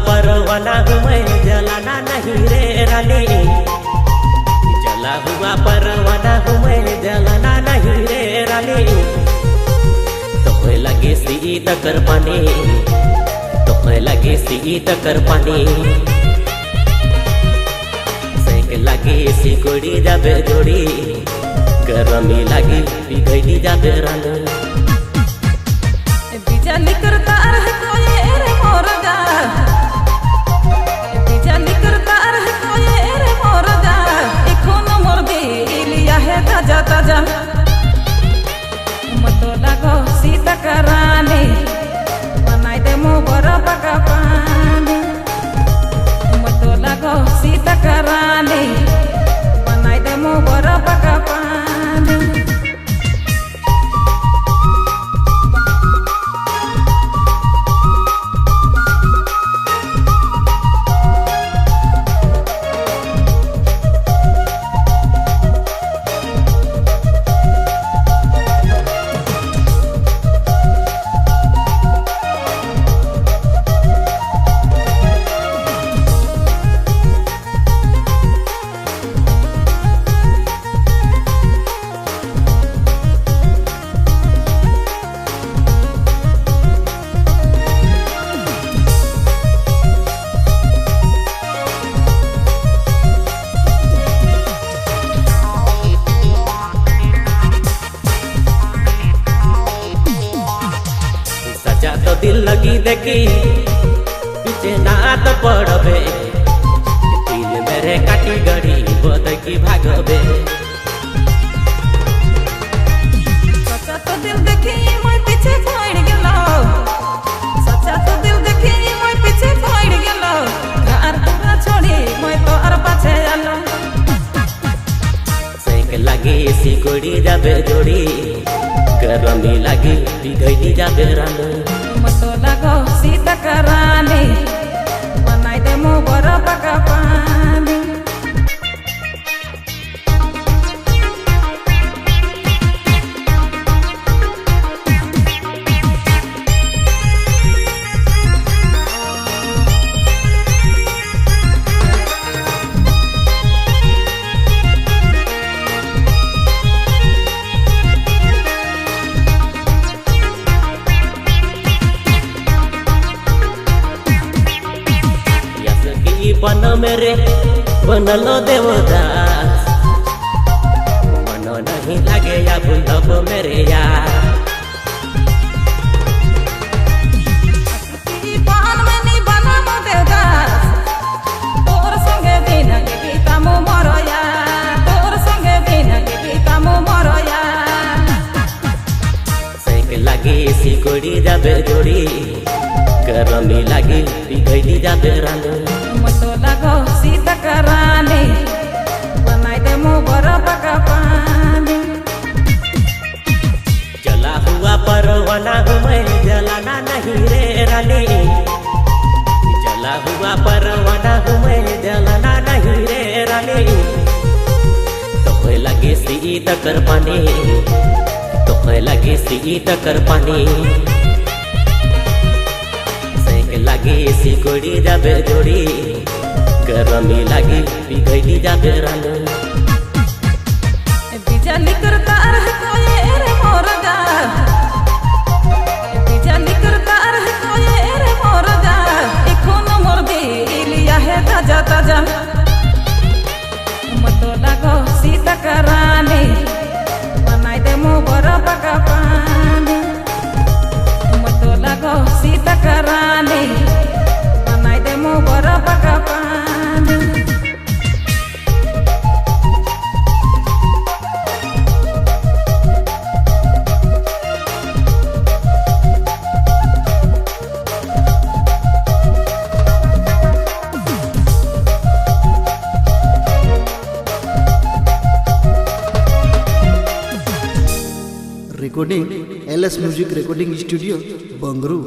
परवाना हूँ मैं, जलाना नहीं रे रानी। जला हुआ परवाना हूँ मैं, जलाना नहीं रे रानी। तुम्हें लगे सी टकर पानी, तुम्हें लगे सी टकर पानी। सेक लगे सी कोड़ी जाबे जोड़ी, गरमी लगी बिगड़ी जाबे रानी। बिजली करता रह कोई रे मोरगा, बिजली करता रह कोई रे मोरगा। एखोन मोर दिलिया है ताजा ताजा, मतो लागो सीता करानी। बनाई दे मो बड़ा पका पानी, मतो लागो सीता करानी। बनाई दे मो बड़ा पका पानी। तो दिल लगी देखी पीछे ना तो पड़बे, दिल मेरे काटी गड़ी बोध की भागबे। सच्चा तो दिल देखी मैं पीछे पड़ गेलो, सच्चा तो दिल देखी मैं पीछे पड़ गेलो। घर पूरा छोड़ी मैं तो और पाछे आलो। सेक लगी सी कोड़ी जाबे जोड़ी, गरमी लगी बिगड़ी जाबे रानी। मतो लागो सीता करानी। बनाई दे मो बड़ा पका पानी। बन मेरे बनलो देवदास, मन नहीं लगे या भूलब मेरे यार। पान में नहीं बना मो देवदास, तोर संगे दिन के बीता मो मरोया, तोर संगे दिन के बीता मो मरोया। सेक लगी सी कोड़ी जाबे जोड़ी, गरमी लगी बिगड़ी जाबे रानी। मतो लागो सीता करानी। बनाई दे मो बड़ा पका पानी। जला हुआ परवाना हूँ मैं, जलाना नहीं रे रानी। जला हुआ परवाना हूँ मैं, जलाना नहीं रे रानी। तुम्हें लगे सी टकर पानी, तुम्हें लगे सी टकर पानी। लगी सी कोड़ी जाबे जोड़ी, गरमी लगी बिगड़ी जाबे रानी। बिजली करता रह कोई रे मोरगा, बिजली करता रह कोई रे मोरगा। एखोन मोर दिलिया है ताजा ताजा, मतो लागो सीता करानी। बनाई दे मो बड़ा पका पानी, मतो लागो सीता करानी। बनाई दे मो बड़ा पका पानी। Recording LS music recording studio বঙ্গরু।